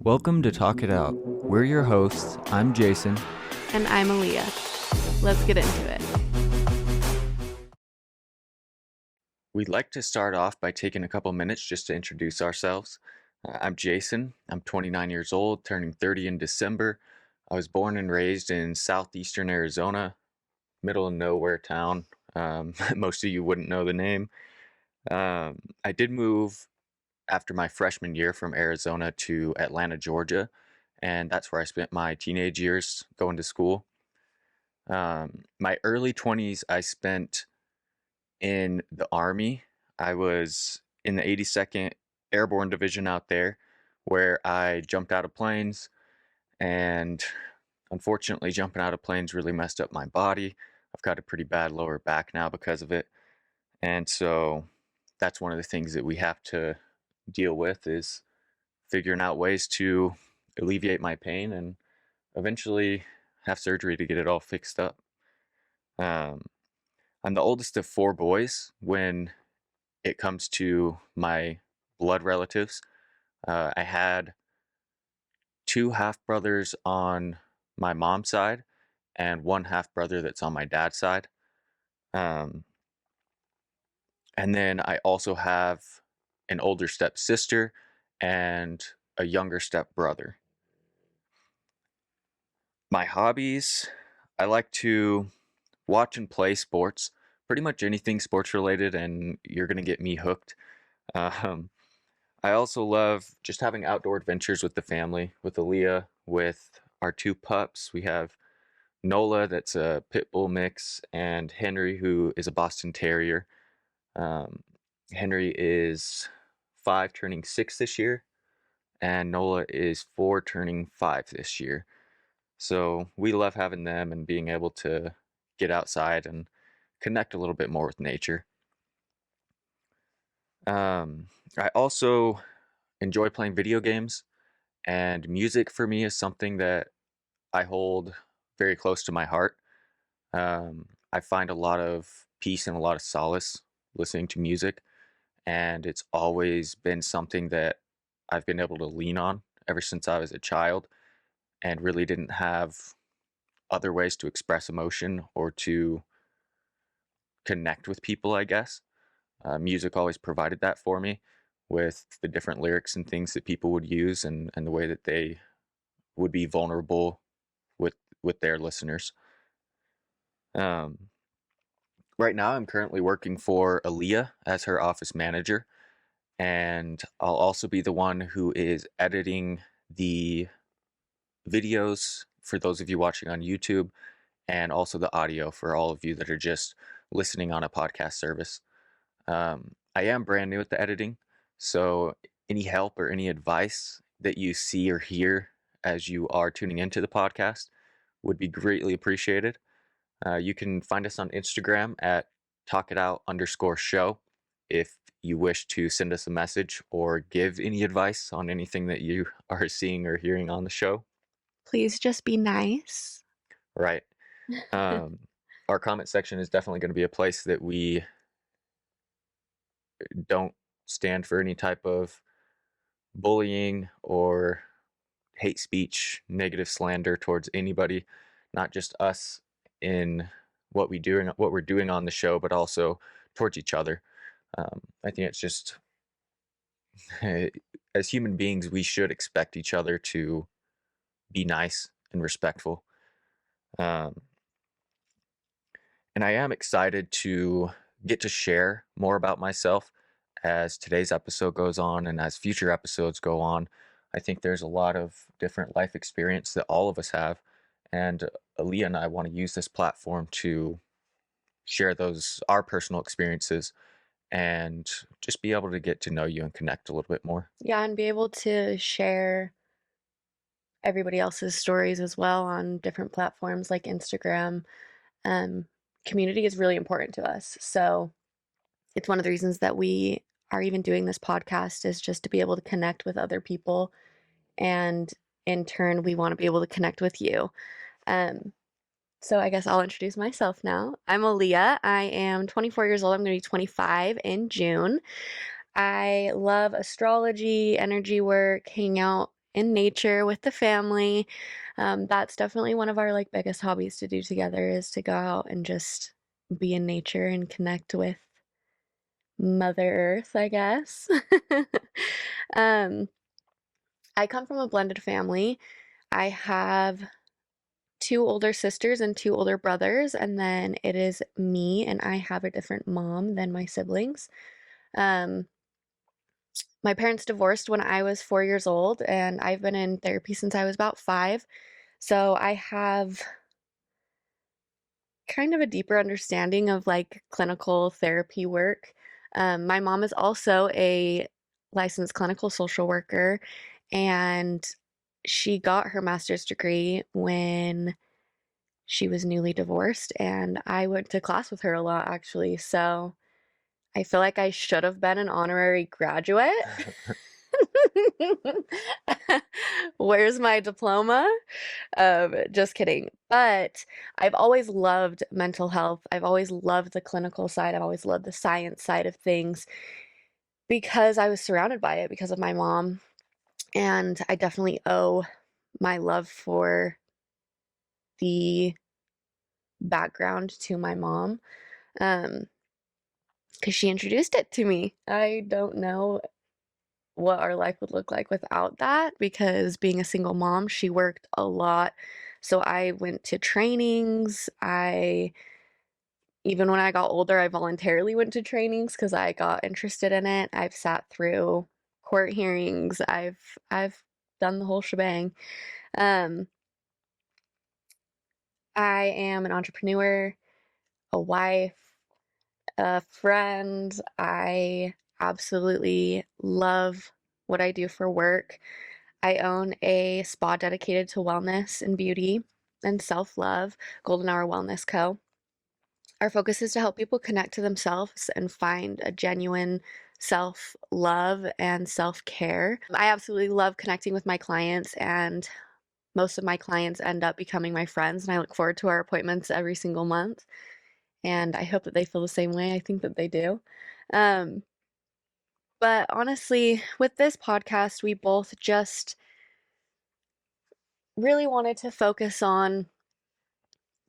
Welcome to Talk It Out. We're your hosts. I'm Jason. And I'm Alyiah. Let's get into it. We'd like to start off by taking a couple minutes just to introduce ourselves. I'm Jason. I'm 29 years old, turning 30 in December. I was born and raised in southeastern Arizona, middle of nowhere town. Most of you wouldn't know the name. I did move after my freshman year from Arizona to Atlanta, Georgia, and that's where I spent my teenage years going to school. My early 20s I spent in the Army. I was in the 82nd Airborne Division out there, where I jumped out of planes, and unfortunately jumping out of planes really messed up my body. I've got a pretty bad lower back now because of it, and so that's one of the things that we have to deal with, is figuring out ways to alleviate my pain and eventually have surgery to get it all fixed up. I'm the oldest of four boys when it comes to my blood relatives. I had two half brothers on my mom's side and one half brother that's on my dad's side. Um, and then I also have an older step sister and a younger step brother. My hobbies, I like to watch and play sports, pretty much anything sports related, and you're going to get me hooked. Um, I also love just having outdoor adventures with the family, with Alyiah, with our two pups. We have Nola, that's a pit bull mix, and Henry, who is a Boston Terrier. Henry is 5 turning 6 this year, and Nola is 4 turning 5 this year. So we love having them and being able to get outside and connect a little bit more with nature. I also enjoy playing video games, and music for me is something that I hold very close to my heart. I find a lot of peace and a lot of solace listening to music, and it's always been something that I've been able to lean on ever since I was a child, and really didn't have other ways to express emotion or to connect with people, I guess. Music always provided that for me, with the different lyrics and things that people would use, and the way that they would be vulnerable with their listeners. Um, right now, I'm currently working for Alyiah as her office manager, and I'll also be the one who is editing the videos for those of you watching on YouTube, and also the audio for all of you that are just listening on a podcast service. I am brand new at the editing, so any help or any advice that you see or hear as you are tuning into the podcast would be greatly appreciated. You can find us on Instagram at talkitout_show if you wish to send us a message or give any advice on anything that you are seeing or hearing on the show. Please just be nice. Right. Our comment section is definitely going to be a place that we don't stand for any type of bullying or hate speech, negative slander towards anybody, not just us in what we're doing on the show, but also towards each other. I think it's just as human beings, we should expect each other to be nice and respectful. And I am excited to get to share more about myself as today's episode goes on and as future episodes go on. I think there's a lot of different life experience that all of us have, and Alyiah and I want to use this platform to share our personal experiences and just be able to get to know you and connect a little bit more. Yeah, and be able to share everybody else's stories as well on different platforms like Instagram. Community is really important to us. So it's one of the reasons that we are even doing this podcast, is just to be able to connect with other people. And in turn, we want to be able to connect with you. So I guess I'll introduce myself now. I'm Alyiah. I am 24 years old. I'm going to be 25 in June. I love astrology, energy work, hanging out in nature with the family. That's definitely one of our like biggest hobbies to do together is to go out and just be in nature and connect with Mother Earth, I guess. um, I come from a blended family. I have two older sisters and two older brothers, and then it is me, and I have a different mom than my siblings. Um, my parents divorced when I was 4 years old, and I've been in therapy since I was about five. So I have kind of a deeper understanding of like clinical therapy work. My mom is also a licensed clinical social worker, and she got her master's degree when she was newly divorced, and I went to class with her a lot actually. So I feel like I should have been an honorary graduate. Where's my diploma? Just kidding. But I've always loved mental health. I've always loved the clinical side. I've always loved the science side of things because I was surrounded by it because of my mom. And I definitely owe my love for the background to my mom. Because she introduced it to me. I don't know what our life would look like without that because being a single mom, she worked a lot. So I went to trainings. Even when I got older, I voluntarily went to trainings because I got interested in it. I've sat through court hearings. I've done the whole shebang. Um, I am an entrepreneur, a wife, a friend. I absolutely love what I do for work. I own a spa dedicated to wellness and beauty and self love, Golden Hour Wellness Co. Our focus is to help people connect to themselves and find a genuine self love and self care. I absolutely love connecting with my clients, and most of my clients end up becoming my friends, and I look forward to our appointments every single month. And I hope that they feel the same way. I think that they do. Um, but honestly, with this podcast, we both just really wanted to focus on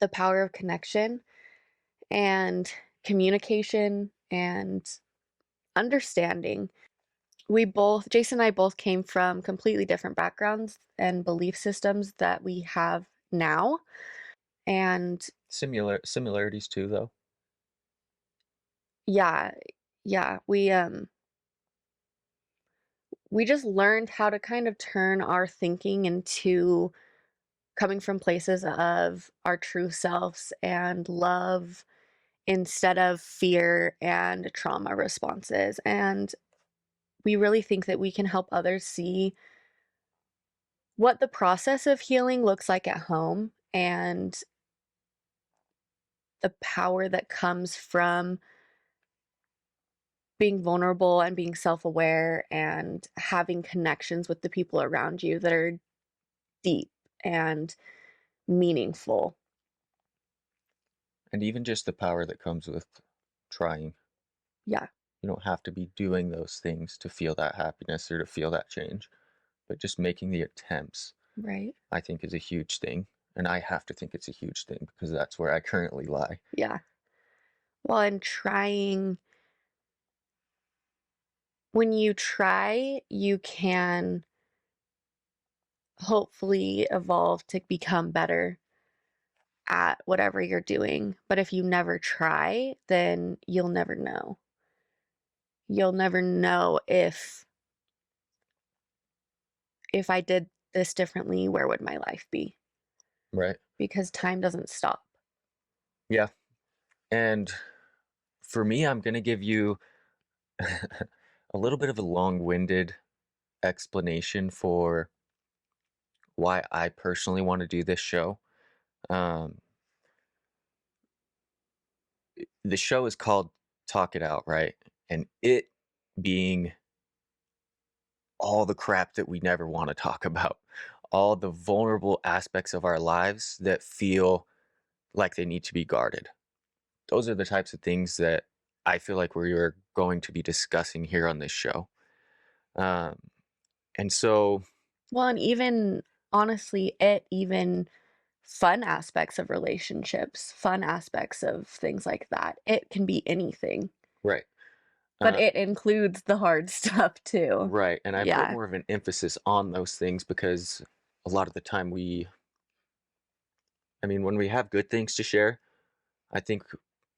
the power of connection and communication and understanding. Jason and I both came from completely different backgrounds and belief systems that we have now. And Similarities too, though. yeah, yeah, we just learned how to kind of turn our thinking into coming from places of our true selves and love instead of fear and trauma responses. And we really think that we can help others see what the process of healing looks like at home and the power that comes from being vulnerable and being self aware and having connections with the people around you that are deep and meaningful. And even just the power that comes with trying. Yeah, You don't have to be doing those things to feel that happiness or to feel that change, but just making the attempts, right. I think, is a huge thing. And I have to think it's a huge thing because that's where I currently lie. Yeah. Well, and when you try, you can hopefully evolve to become better at whatever you're doing. But if you never try, then you'll never know. You'll never know if I did this differently, where would my life be? Right. Because time doesn't stop. Yeah. And for me, I'm going to give you a little bit of a long winded explanation for why I personally want to do this show. Um, the show is called Talk It Out, right? And it being all the crap that we never want to talk about, all the vulnerable aspects of our lives that feel like they need to be guarded. Those are the types of things that I feel like we're going to be discussing here on this show. Um, and so Well, and even honestly, even fun aspects of relationships, fun aspects of things like that. It can be anything, Right. but Uh, it includes the hard stuff too. right. And I put Yeah, more of an emphasis on those things because a lot of the time I mean, when we have good things to share, I think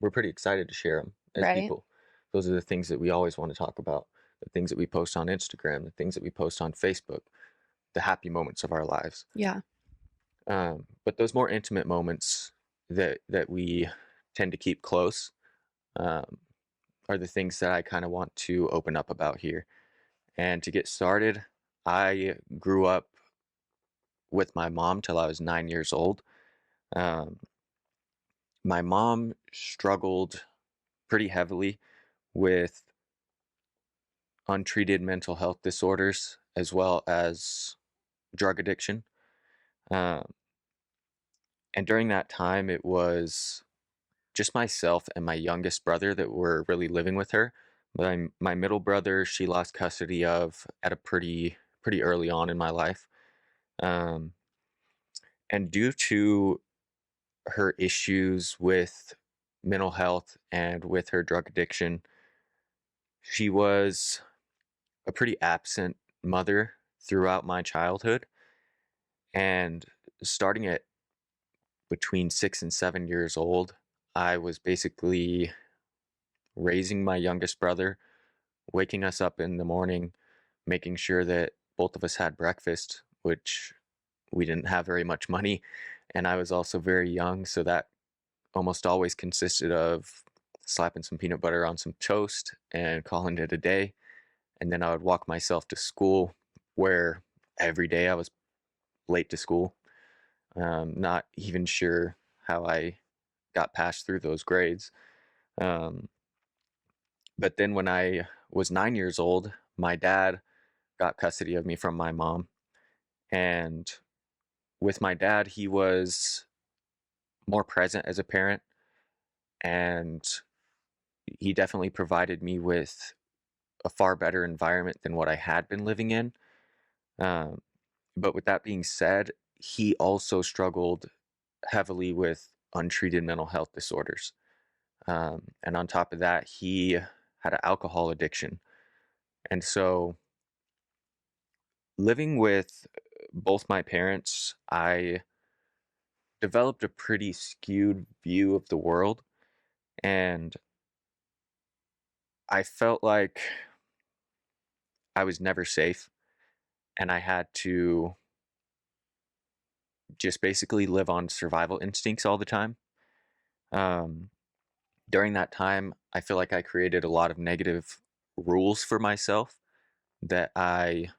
we're pretty excited to share them as right? people. Those are the things that we always want to talk about, the things that we post on Instagram, the things that we post on Facebook, the happy moments of our lives. Yeah. But those more intimate moments that we tend to keep close um, are the things that I kind of want to open up about here. And to get started, I grew up with my mom till I was 9 years old. Um, my mom struggled pretty heavily with untreated mental health disorders as well as drug addiction. Um, and during that time, it was just myself and my youngest brother that were really living with her. My middle brother, she lost custody of at a pretty early on in my life. Um, and due to her issues with mental health and with her drug addiction, she was a pretty absent mother throughout my childhood. And starting at between 6 and 7 years old, I was basically raising my youngest brother, waking us up in the morning, making sure that both of us had breakfast, which we didn't have very much money. And I was also very young, so that almost always consisted of slapping some peanut butter on some toast and calling it a day. And then I would walk myself to school, where every day I was late to school. Not even sure how I got passed through those grades. Um, but then when I was 9 years old, my dad got custody of me from my mom. And with my dad, he was more present as a parent, and he definitely provided me with a far better environment than what I had been living in. Um, but with that being said, he also struggled heavily with untreated mental health disorders. And on top of that, he had an alcohol addiction. And so, living with both my parents, I developed a pretty skewed view of the world. And I felt like I was never safe. And I had to just basically live on survival instincts all the time. Um, During that time, I feel like I created a lot of negative rules for myself that I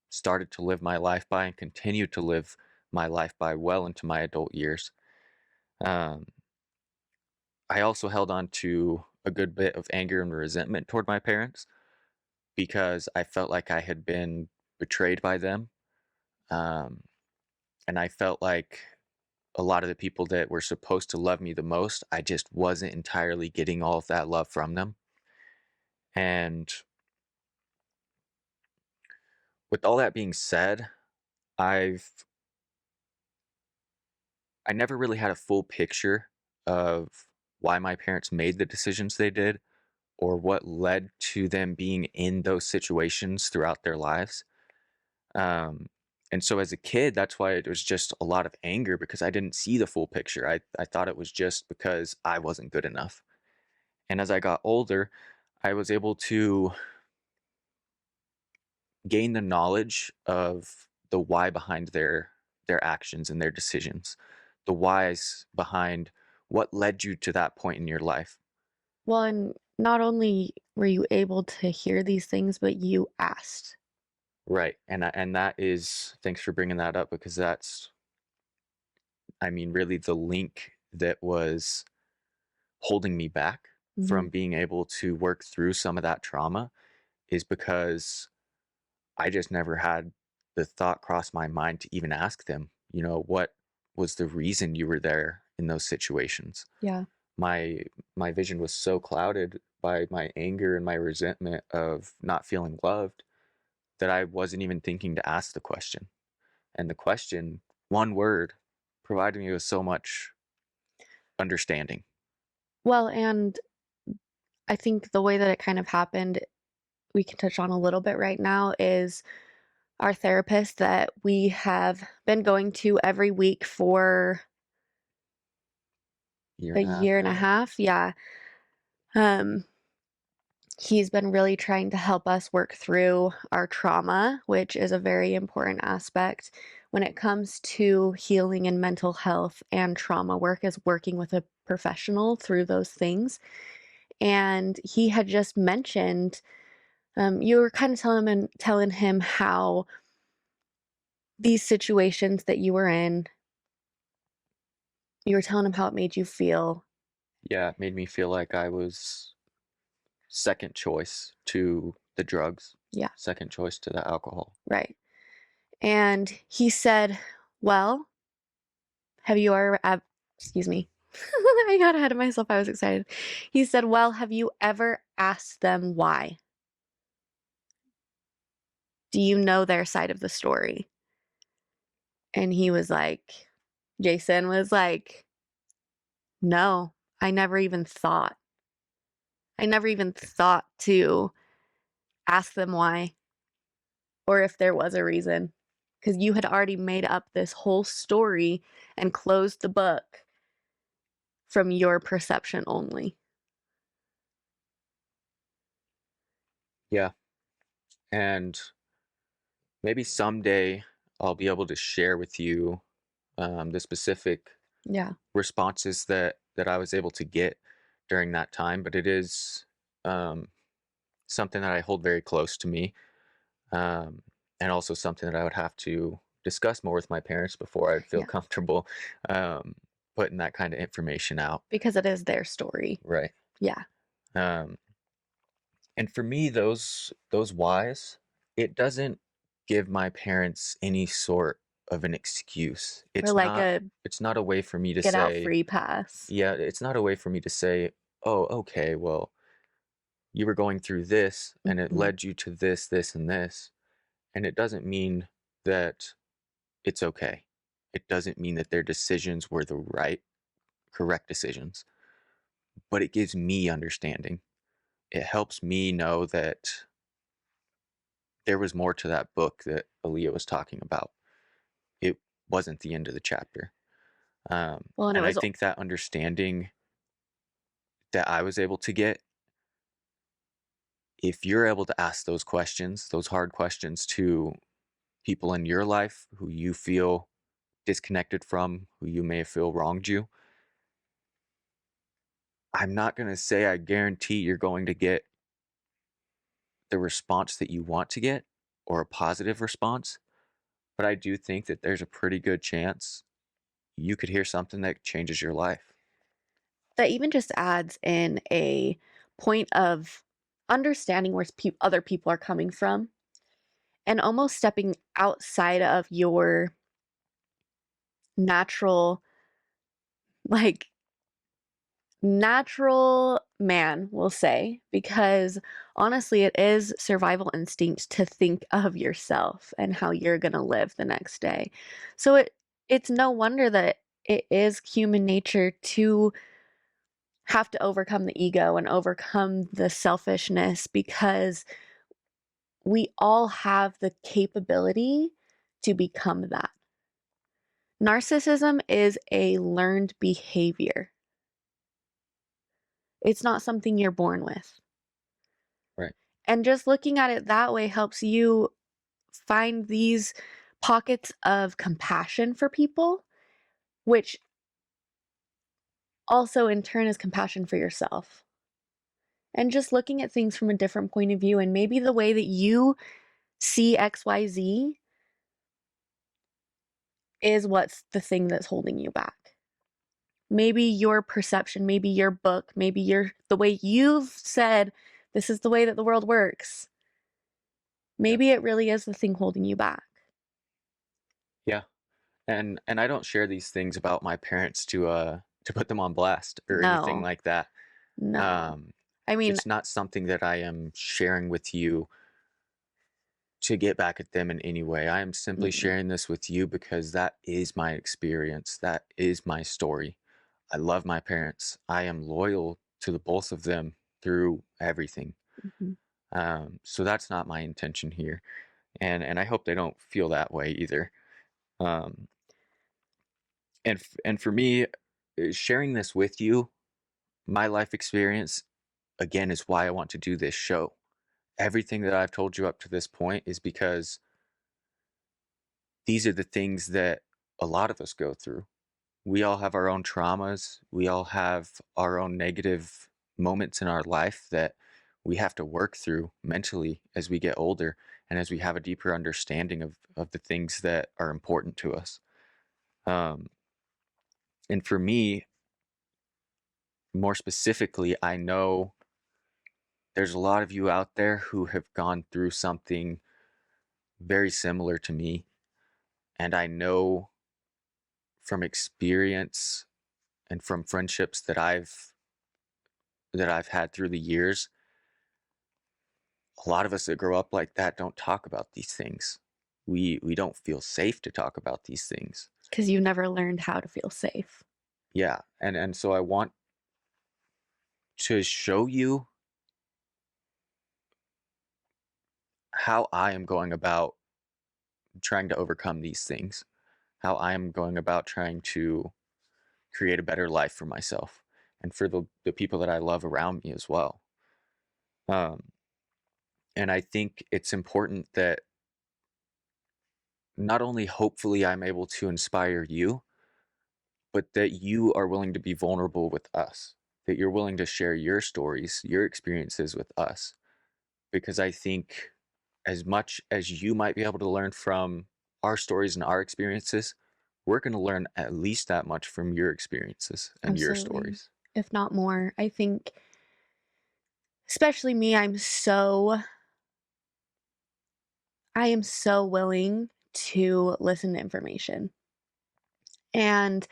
started to live my life by and continue to live my life by well into my adult years. Um, I also held on to a good bit of anger and resentment toward my parents because I felt like I had been betrayed by them. Um, and I felt like a lot of the people that were supposed to love me the most, I just wasn't entirely getting all of that love from them. And with all that being said, I've I never really had a full picture of why my parents made the decisions they did or what led to them being in those situations throughout their lives. Um, and so as a kid, that's why it was just a lot of anger because I didn't see the full picture. I thought it was just because I wasn't good enough. And as I got older, I was able to gain the knowledge of the why behind their actions and their decisions, the whys behind what led you to that point in your life. Well, and not only were you able to hear these things, but you asked. Right. And that is, thanks for bringing that up because that's, I mean, really the link that was holding me back Mhm. from being able to work through some of that trauma is because I just never had the thought cross my mind to even ask them, what was the reason you were there in those situations? Yeah. My my vision was so clouded by my anger and my resentment of not feeling loved that I wasn't even thinking to ask the question. And the question, one word, provided me with so much understanding. Well, and I think the way that it kind of happened, we can touch on a little bit right now, is our therapist that we have been going to every week for Year a and a half year and a now. half. Yeah. Um, he's been really trying to help us work through our trauma, which is a very important aspect when it comes to healing and mental health and trauma work, is working with a professional through those things. And he had just mentioned, you were kind of telling him how these situations that you were in, you were telling him how it made you feel. Yeah, it made me feel like I was second choice to the drugs, Yeah, second choice to the alcohol. right. And he said, well, have you ever, excuse me, I got ahead of myself. I was excited. He said, well, have you ever asked them why? Do you know their side of the story? And he was like, Jason was like, no, I never even thought. I never even thought to ask them why or if there was a reason. Because you had already made up this whole story and closed the book from your perception only. Yeah. And maybe someday I'll be able to share with you the specific Yeah. responses that I was able to get during that time. But it is um, something that I hold very close to me, um, and also something that I would have to discuss more with my parents before I'd feel Yeah. comfortable um, putting that kind of information out. Because it is their story. Right. Yeah. Um, and for me, those whys, it doesn't give my parents any sort of an excuse. Or like a It's not a way for me to get out say, free pass. yeah, it's not a way for me to say, oh, okay, well, you were going through this and it Mhm. led you to this, this, and this. And it doesn't mean that it's okay. It doesn't mean that their decisions were the correct decisions, but it gives me understanding. It helps me know that there was more to that book that Alyiah was talking about. It wasn't the end of the chapter. Well, and it And I was think that understanding that I was able to get, if you're able to ask those questions, those hard questions to people in your life who you feel disconnected from, who you may feel wronged you, I'm not going to say I guarantee you're going to get the response that you want to get or a positive response, but I do think that there's a pretty good chance you could hear something that changes your life. that even just adds in a point of understanding where other people are coming from and almost stepping outside of your natural, like, natural man, we'll say, because honestly, it is survival instinct to think of yourself and how you're going to live the next day. So it's no wonder that it is human nature to have to overcome the ego and overcome the selfishness, because we all have the capability to become that. Narcissism is a learned behavior. It's not something you're born with. Right. And just looking at it that way helps you find these pockets of compassion for people, which also in turn is compassion for yourself. And just looking at things from a different point of view, and maybe the way that you see XYZ is what's the thing that's holding you back. Maybe your perception, maybe your book, maybe the way you've said this is the way that the world works. Yeah. Maybe it really is the thing holding you back. Yeah. And I don't share these things about my parents to put them on blast or anything No, like that. no. Um I mean, it's not something that I am sharing with you to get back at them in any way. I am simply Mm-mm. sharing this with you because that is my experience. That is my story. I love my parents. I am loyal to the both of them through everything. Mhm. So that's not my intention here, and I hope they don't feel that way either. Um, and for me, sharing this with you, my life experience again is why I want to do this show. Everything that I've told you up to this point is because these are the things that a lot of us go through. We all have our own traumas. We all have our own negative moments in our life that we have to work through mentally as we get older and as we have a deeper understanding of the things that are important to us. Um, and for me, more specifically, I know there's a lot of you out there who have gone through something very similar to me. And I know from experience and from friendships that I've had through the years, a lot of us that grow up like that don't talk about these things. We don't feel safe to talk about these things. 'Cause you never learned how to feel safe. Yeah, and so I want to show you how I am going about trying to overcome these things, how I am going about trying to create a better life for myself and for the people that I love around me as well. Um, and I think it's important that not only hopefully I'm able to inspire you, but that you are willing to be vulnerable with us, that you're willing to share your stories, your experiences with us. Because I think as much as you might be able to learn from our stories and our experiences, we're going to learn at least that much from your experiences and your Absolutely. stories. If not more. I think, especially me, I am so willing to listen to information. And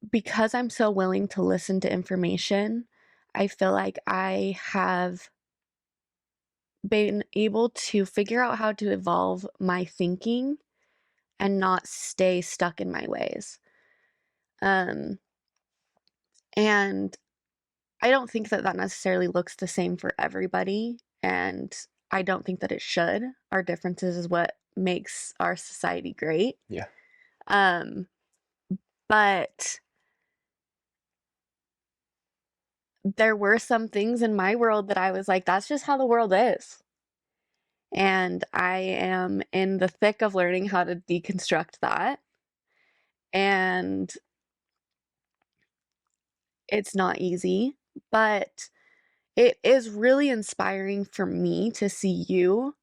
because I'm so willing to listen to information, I feel like I have been able to figure out how to evolve my thinking and not stay stuck in my ways. Um, and I don't think that that necessarily looks the same for everybody. And I don't think that it should. Our differences is what makes our society great. Yeah. Um, but there were some things in my world that I was like, that's just how the world is. And I am in the thick of learning how to deconstruct that. And it's not easy, but it is really inspiring for me to see you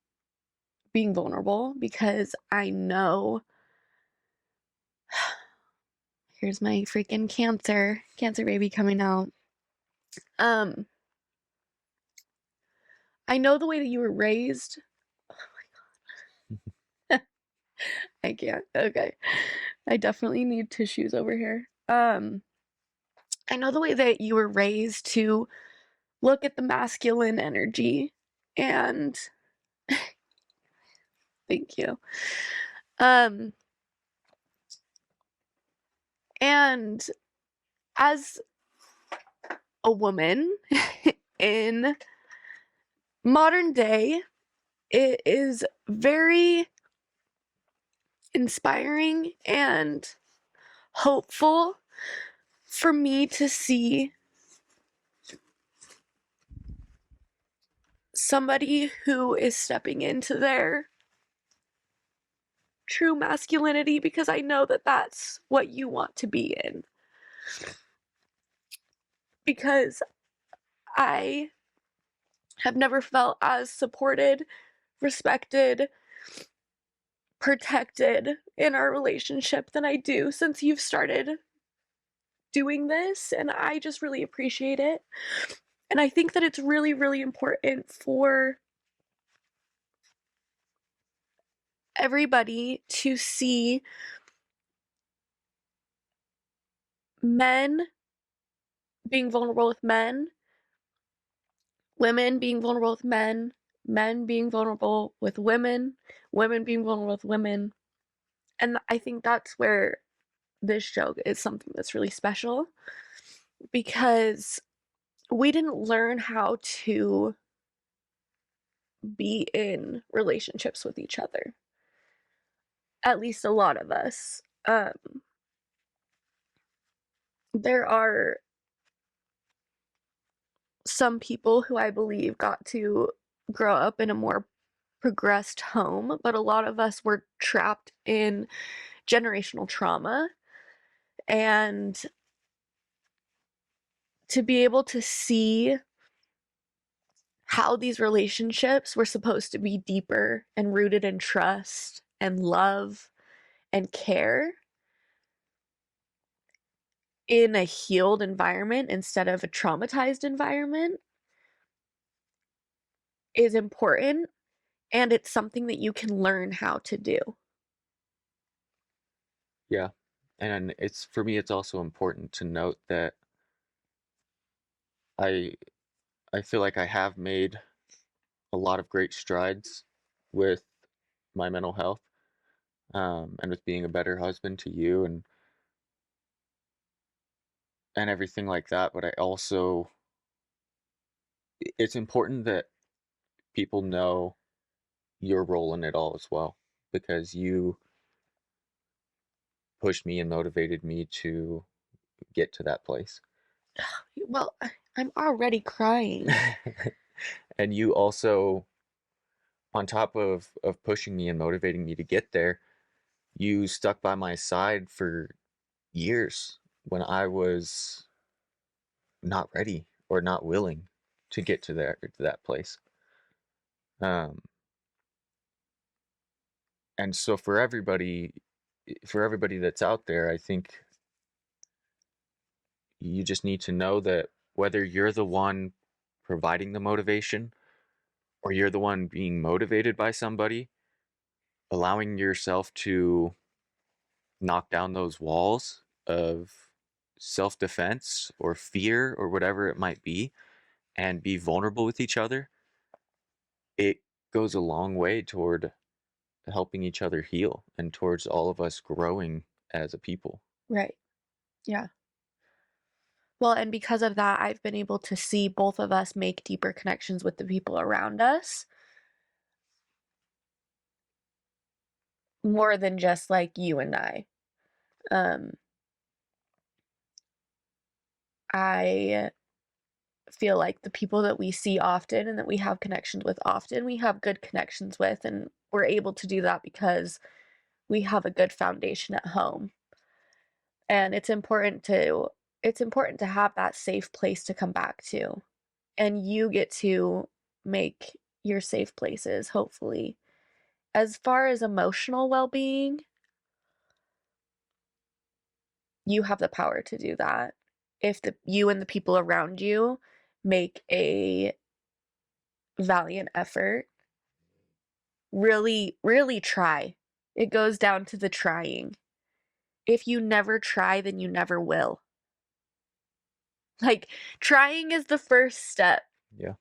being vulnerable because I know here's my freaking cancer baby coming out. Um, I know the way that you were raised. I can't. Okay. I definitely need tissues over here. I know the way that you were raised to look at the masculine energy and thank you. Um, and as a woman in modern day, it is very inspiring and hopeful for me to see somebody who is stepping into their true masculinity because I know that that's what you want to be in. Because I have never felt as supported, respected, protected in our relationship than I do since you've started doing this, and I just really appreciate it. And I think that it's really, really important for everybody to see men being vulnerable with men, women being vulnerable with men, men being vulnerable with women, women being vulnerable with women. And I think that's where this show is something that's really special because we didn't learn how to be in relationships with each other. At least a lot of us. There are some people who I believe got to grow up in a more progressed home, but a lot of us were trapped in generational trauma. And to be able to see how these relationships were supposed to be deeper and rooted in trust and love and care in a healed environment instead of a traumatized environment is important, and it's something that you can learn how to do. Yeah. And it's for me, it's also important to note that I I feel like I have made a lot of great strides with my mental health, and with being a better husband to you and everything like that. But I also it's important that people know your role in it all as well, because you pushed me and motivated me to get to that place. Well, I'm already crying. And you also, on top of pushing me and motivating me to get there, you stuck by my side for years when I was not ready or not willing to get to that place. Um, and so for everybody that's out there, I think you just need to know that whether you're the one providing the motivation or you're the one being motivated by somebody, allowing yourself to knock down those walls of self-defense or fear or whatever it might be and be vulnerable with each other, it goes a long way toward helping each other heal and towards all of us growing as a people. Right. Yeah. Well, and because of that, I've been able to see both of us make deeper connections with the people around us more than just like you and I. Um, I feel like the people that we see often and that we have connections with often, we have good connections with, and we're able to do that because we have a good foundation at home. And it's important to have that safe place to come back to. And you get to make your safe places, hopefully. As far as emotional well-being, you have the power to do that. If you and the people around you make a valiant effort, really, really try. It goes down to the trying. If you never try, then you never will. Like, trying is the first step. Yeah.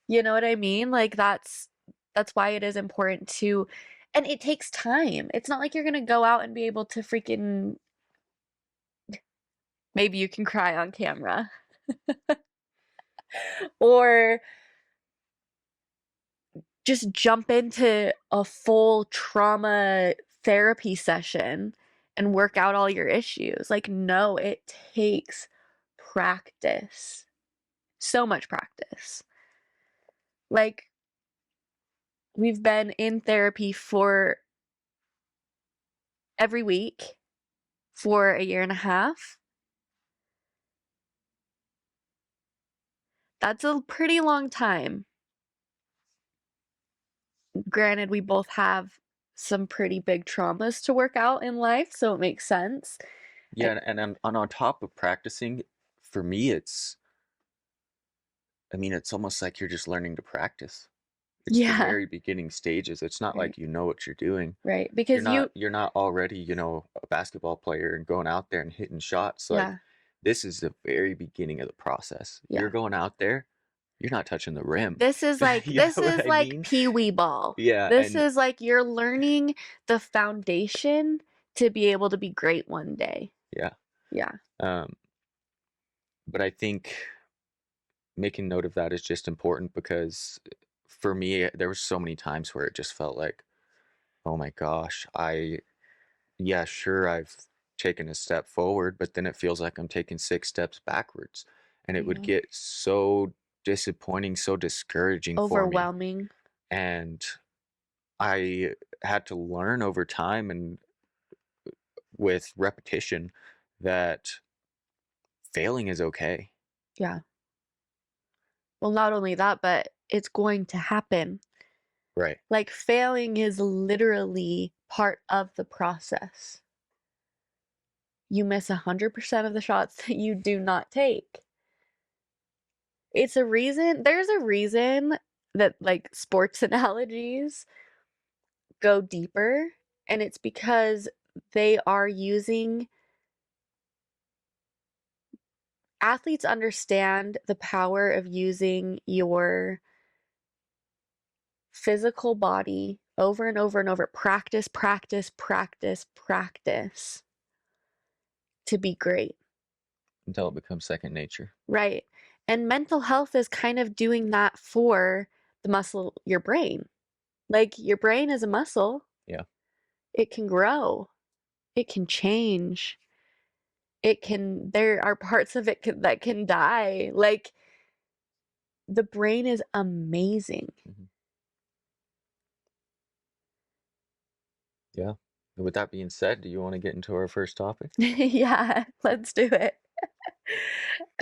You know what I mean? Like, that's why it is important to, and it takes time. It's not like you're gonna go out and be able to freaking, maybe you can cry on camera, or just jump into a full trauma therapy session and work out all your issues. Like, no, it takes practice. So much practice. Like, we've been in therapy for every week for a year and a half. That's a pretty long time. Granted, we both have some pretty big traumas to work out in life, so it makes sense. Yeah, and on top of practicing, for me, I mean, it's almost like you're just learning to practice. It's the Yeah, very beginning stages. It's not right, like you know what you're doing. right. Because You're not already, a basketball player and going out there and hitting shots. Like yeah, this is the very beginning of the process. You're yeah, going out there, you're not touching the rim. This is like You this know what is I like mean? pee-wee ball. Yeah, This and is like you're learning the foundation to be able to be great one day. yeah. Yeah. Um, but I think making note of that is just important because for me, there was so many times where it just felt like, oh my gosh, yeah, sure, I've taken a step forward, but then it feels like I'm taking 6 steps backwards. And it would Yeah. get so disappointing, so discouraging for me. Overwhelming. And I had to learn over time and with repetition that failing is okay. Yeah. Well, not only that, but it's going to happen. Right. Like failing is literally part of the process. You miss 100% of the shots that you do not take. There's a reason that like sports analogies go deeper, and it's because they are using athletes understand the power of using your physical body over and over and over, practice, practice, practice, practice to be great, Until it becomes second nature. right? And mental health is kind of doing that for the muscle, your brain. Like your brain is a muscle, Yeah. it can grow, it can change, there are parts of that can die. Like the brain is amazing. Mhm. Yeah. With that being said, do you want to get into our first topic? Yeah, let's do it.